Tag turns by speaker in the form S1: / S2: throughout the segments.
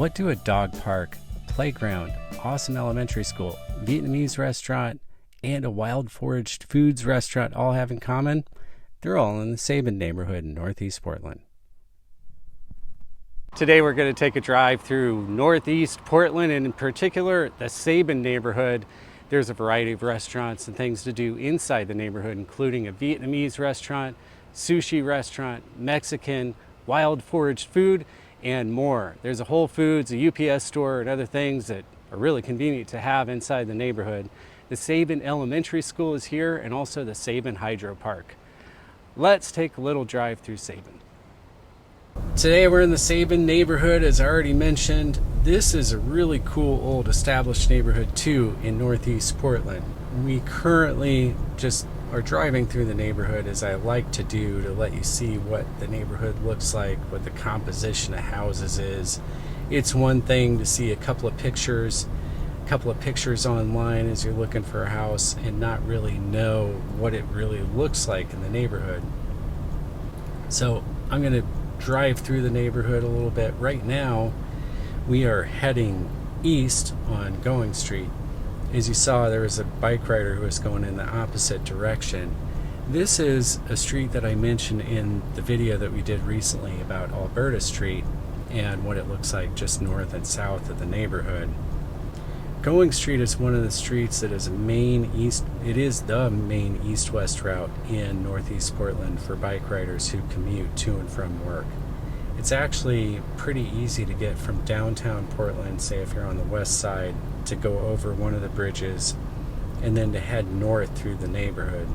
S1: What do a dog park, playground, awesome elementary school, Vietnamese restaurant, and a wild foraged foods restaurant all have in common? They're all in the Sabin neighborhood in Northeast Portland. Today we're going to take a drive through Northeast Portland, and in particular the Sabin neighborhood. There's a variety of restaurants and things to do inside the neighborhood, including a Vietnamese restaurant, sushi restaurant, Mexican, wild foraged food, and more. There's a Whole Foods, a UPS store, and other things that are really convenient to have inside the neighborhood. The Sabin Elementary School is here, and also the Sabin Hydro Park. Let's take a little drive through Sabin. Today we're in the Sabin neighborhood, as I already mentioned. This is a really cool old established neighborhood too in Northeast Portland. We currently just are driving through the neighborhood, as I like to do, to let you see what the neighborhood looks like, what the composition of houses is. It's one thing to see a couple of pictures online as you're looking for a house and not really know what it really looks like in the neighborhood. So I'm going to drive through the neighborhood a little bit. Right now we are heading east on Going Street. As you saw, there was a bike rider who was going in the opposite direction. This is a street that I mentioned in the video that we did recently about Alberta Street and what it looks like just north and south of the neighborhood. Going Street is one of the streets that is the main east-west route in Northeast Portland for bike riders who commute to and from work. It's actually pretty easy to get from downtown Portland, say if you're on the west side, to go over one of the bridges and then to head north through the neighborhood.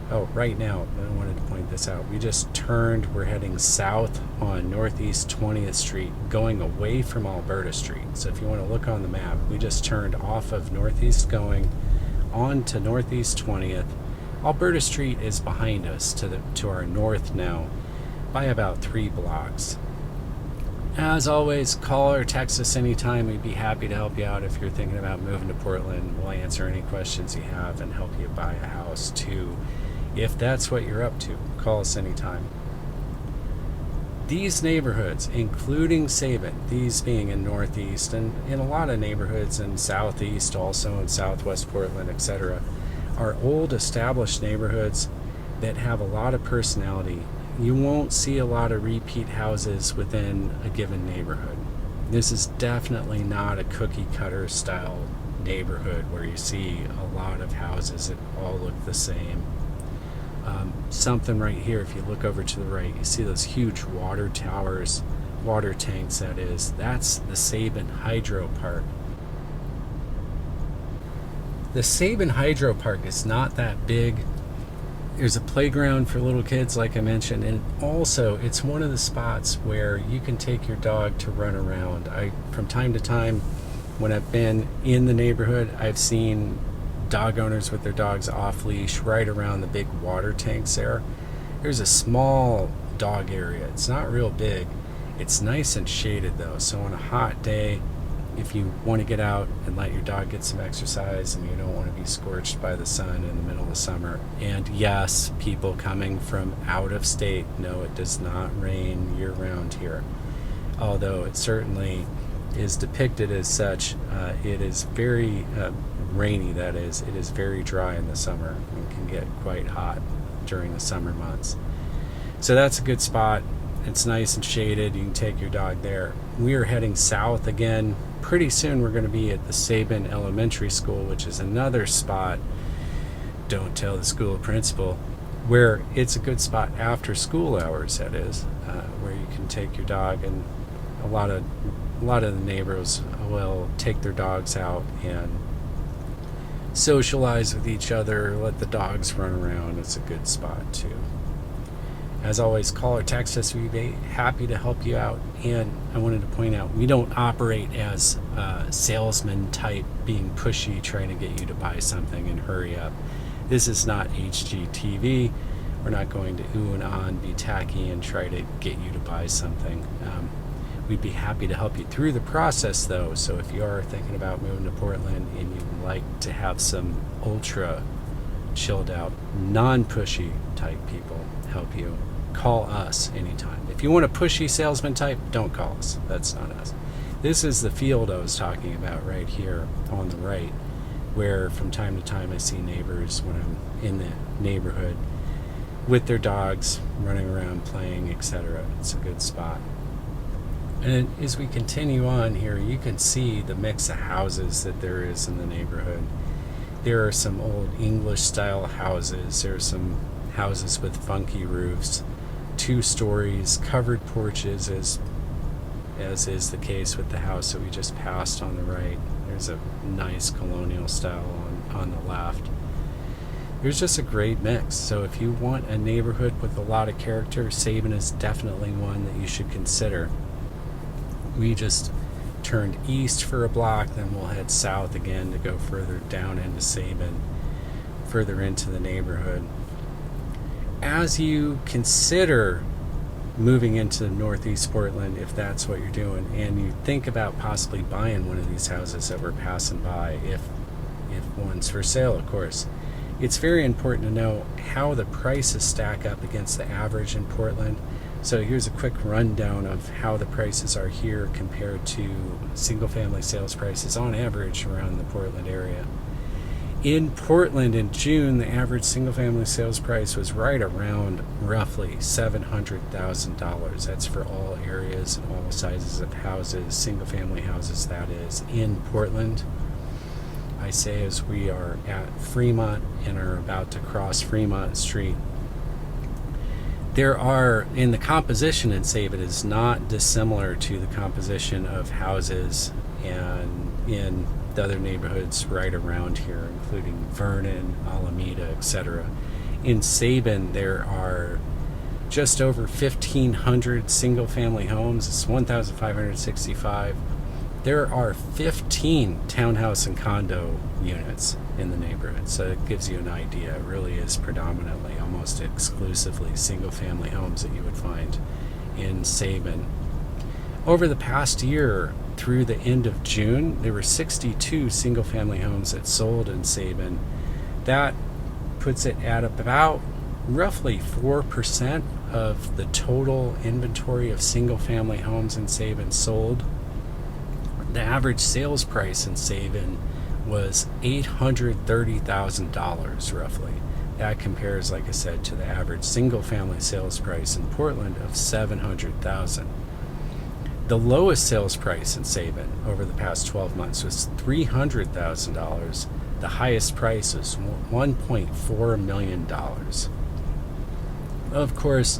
S1: Oh, right now, I wanted to point this out. We just turned, we're heading south on Northeast 20th Street, going away from Alberta Street. So if you want to look on the map, we just turned off of Northeast going on to Northeast 20th. Alberta Street is behind us to our north now by about 3 blocks. As always, call or text us anytime. We'd be happy to help you out if you're thinking about moving to Portland. We'll answer any questions you have and help you buy a house too, if that's what you're up to. Call us anytime. These neighborhoods, including Sabin, these being in Northeast and in a lot of neighborhoods in Southeast, also in Southwest Portland, etc., are old established neighborhoods that have a lot of personality. You won't see a lot of repeat houses within a given neighborhood. This is definitely not a cookie cutter style neighborhood where you see a lot of houses that all look the same. Something right here, if you look over to the right, you see those huge water towers, water tanks that is. That's the Sabin Hydro Park. The Sabin Hydro Park is not that big. There's a playground for little kids, like I mentioned, and also it's one of the spots where you can take your dog to run around. From time to time, when I've been in the neighborhood, I've seen dog owners with their dogs off leash right around the big water tanks there. There's a small dog area. It's not real big. It's nice and shaded though, so on a hot day, if you want to get out and let your dog get some exercise and you don't want to be scorched by the sun in the middle of the summer. And yes, people coming from out of state, no, it does not rain year-round here. Although it certainly is depicted as such, it is very rainy, that is. It is very dry in the summer and can get quite hot during the summer months. So that's a good spot. It's nice and shaded. You can take your dog there. We are heading south again. Pretty soon we're going to be at the Sabin Elementary School, which is another spot, don't tell the school principal, where it's a good spot after school hours, that is, where you can take your dog, and a lot of the neighbors will take their dogs out and socialize with each other, let the dogs run around. It's a good spot too. As always, call or text us. We'd be happy to help you out. And I wanted to point out, we don't operate as salesman type, being pushy, trying to get you to buy something and hurry up. This is not HGTV. We're not going to ooh and ah and be tacky and try to get you to buy something. We'd be happy to help you through the process though. So if you are thinking about moving to Portland and you'd like to have some ultra chilled out, non-pushy type people help you, call us anytime. If you want a pushy salesman type, don't call us. That's not us. This is the field I was talking about right here on the right, where from time to time I see neighbors when I'm in the neighborhood with their dogs running around playing, etc. It's a good spot. And as we continue on here, you can see the mix of houses that there is in the neighborhood. There are some old English style houses. There are some houses with funky roofs, 2 stories, covered porches, as is the case with the house that we just passed on the right. There's a nice colonial style on the left. There's just a great mix. So if you want a neighborhood with a lot of character, Sabin is definitely one that you should consider. We just turned east for a block, then we'll head south again to go further down into Sabin, further into the neighborhood. As you consider moving into northeast Portland, if that's what you're doing, and you think about possibly buying one of these houses that we're passing by, if one's for sale, of course, it's very important to know how the prices stack up against the average in Portland. So here's a quick rundown of how the prices are here compared to single-family sales prices on average around the Portland area. In Portland in June, the average single-family sales price was right around roughly $700,000. That's for all areas and all sizes of houses, single-family houses that is, in Portland. I say as we are at Fremont and are about to cross Fremont Street, there are, in the composition in Sabin is not dissimilar to the composition of houses and in the other neighborhoods right around here, including Vernon, Alameda, etc. In Sabin, there are just over 1,500 single-family homes. It's 1,565. There are 15 townhouse and condo units in the neighborhood, so it gives you an idea. It really is predominantly, almost exclusively, single-family homes that you would find in Sabin. Over the past year, through the end of June, there were 62 single-family homes that sold in Sabin. That puts it at about roughly 4% of the total inventory of single-family homes in Sabin sold. The average sales price in Sabin was $830,000 roughly. That compares, like I said, to the average single-family sales price in Portland of $700,000. The lowest sales price in Sabin over the past 12 months was $300,000. The highest price was $1.4 million. Of course,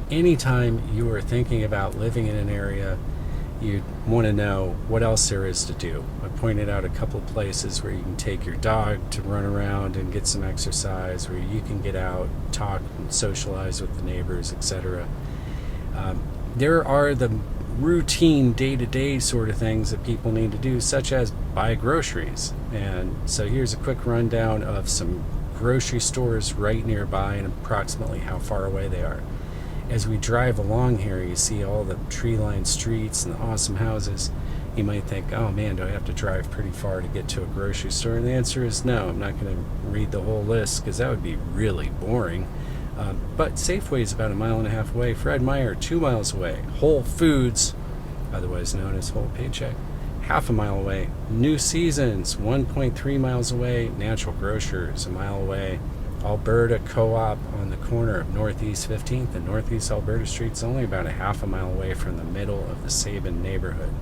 S1: anytime you are thinking about living in an area, you want to know what else there is to do. I pointed out a couple places where you can take your dog to run around and get some exercise, where you can get out, talk, and socialize with the neighbors, etc. There are the routine day-to-day sort of things that people need to do, such as buy groceries. And so here's a quick rundown of some grocery stores right nearby and approximately how far away they are. As we drive along here, you see all the tree-lined streets and the awesome houses. You might think, oh man, do I have to drive pretty far to get to a grocery store? And the answer is no. I'm not going to read the whole list because that would be really boring. But Safeway is about 1.5 miles away. Fred Meyer, 2 miles away. Whole Foods, otherwise known as Whole Paycheck, 1/2 mile away. New Seasons, 1.3 miles away. Natural Grocers, 1 mile away. Alberta Co-op on the corner of Northeast 15th and Northeast Alberta Streets, only about 1/2 mile away from the middle of the Sabin neighborhood.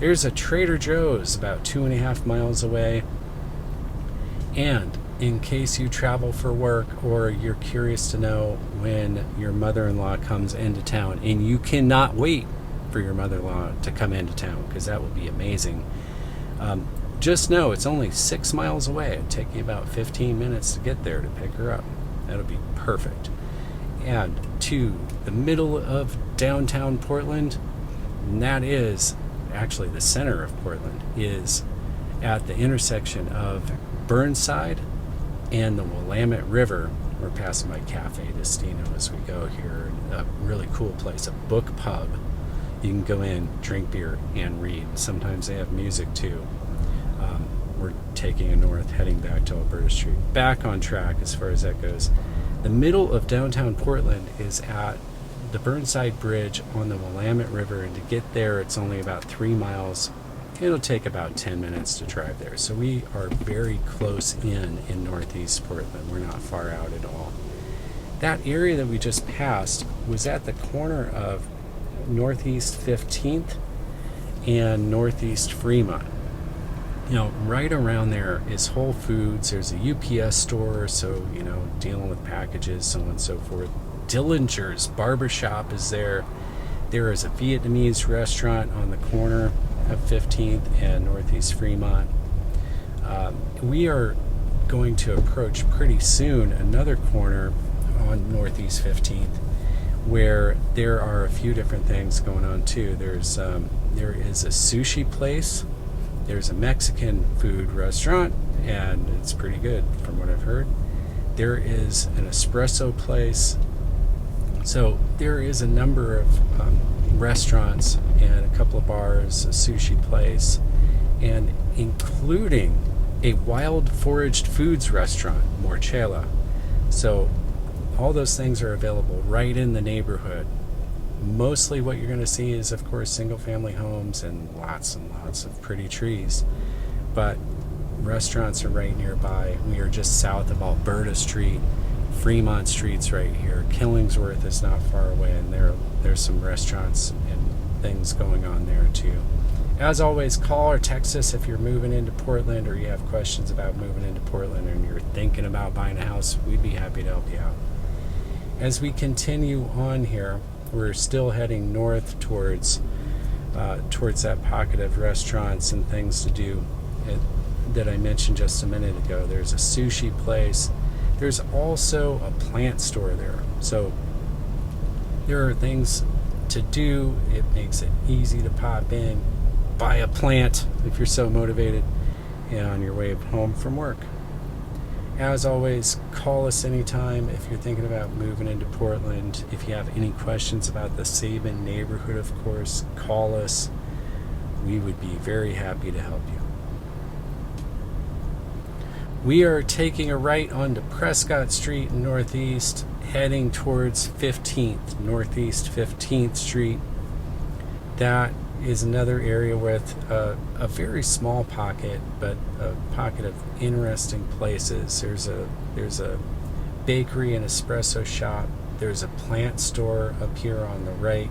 S1: There's a Trader Joe's about 2.5 miles away. And in case you travel for work or you're curious to know when your mother-in-law comes into town, and you cannot wait for your mother-in-law to come into town because that would be amazing, just know it's only 6 miles away. It'd take you about 15 minutes to get there to pick her up. That'll be perfect. And to the middle of downtown Portland, and that is actually the center of Portland, is at the intersection of Burnside and the Willamette River. We're passing by Cafe Destino as we go here. A really cool place, a book pub. You can go in, drink beer, and read. Sometimes they have music too. We're taking a north, heading back to Alberta Street. Back on track as far as that goes. The middle of downtown Portland is at the Burnside Bridge on the Willamette River, and to get there, it's only about 3 miles. It'll take about 10 minutes to drive there. So we are very close in Northeast Portland. We're not far out at all. That area that we just passed was at the corner of Northeast 15th and Northeast Fremont. Right around there is Whole Foods. There's a UPS store, so, dealing with packages, so on and so forth. Dillinger's Barbershop is there. There is a Vietnamese restaurant on the corner of 15th and Northeast Fremont. We are going to approach pretty soon another corner on Northeast 15th where there are a few different things going on too. There is a sushi place. There's a Mexican food restaurant, and it's pretty good from what I've heard. There is an espresso place. So there is a number of restaurants and a couple of bars, a sushi place, and including a wild foraged foods restaurant, Morchela. So all those things are available right in the neighborhood. Mostly what you're going to see is, of course, single-family homes and lots of pretty trees. But restaurants are right nearby. We are just south of Alberta Street. Fremont Street's right here. Killingsworth is not far away, and there's some restaurants and things going on there too. As always, call or text us if you're moving into Portland or you have questions about moving into Portland and you're thinking about buying a house. We'd be happy to help you out. As we continue on here, we're still heading north towards that pocket of restaurants and things to do that I mentioned just a minute ago. There's a sushi place. There's also a plant store there. So there are things to do. It makes it easy to pop in, buy a plant if you're so motivated, on your way home from work. As always, call us anytime if you're thinking about moving into Portland. If you have any questions about the Sabin neighborhood, of course, call us. We would be very happy to help you. We are taking a right onto Prescott Street in Northeast, heading towards 15th, Northeast 15th Street. That is another area with a very small pocket, but a pocket of interesting places. There's a bakery and espresso shop. There's a plant store up here on the right.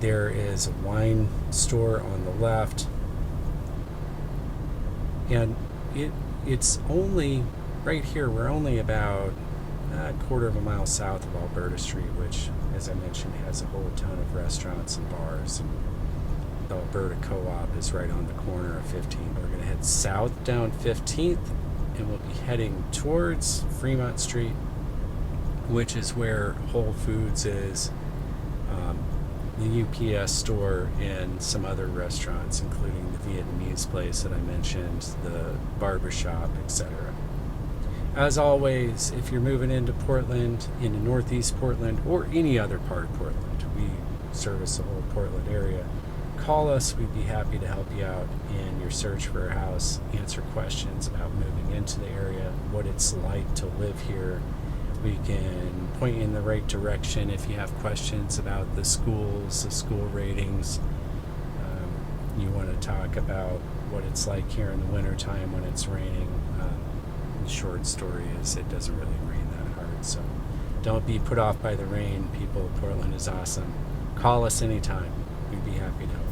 S1: There is a wine store on the left. And it's only right here. We're only about a quarter of a mile south of Alberta Street, which, as I mentioned, has a whole ton of restaurants and bars, and the Alberta Co-op is right on the corner of 15th. We're going to head south down 15th, and we'll be heading towards Fremont Street, which is where Whole Foods is, the UPS store, and some other restaurants, including the Vietnamese place that I mentioned, the barbershop, etc. As always, if you're moving into Portland, into Northeast Portland, or any other part of Portland, we service the whole Portland area, call us. We'd be happy to help you out in your search for a house, answer questions about moving into the area, what it's like to live here. We can point you in the right direction if you have questions about the schools, the school ratings. You want to talk about what it's like here in the wintertime when it's raining. The short story is it doesn't really rain that hard, so don't be put off by the rain, people. Portland is awesome. Call us anytime. We'd be happy to help.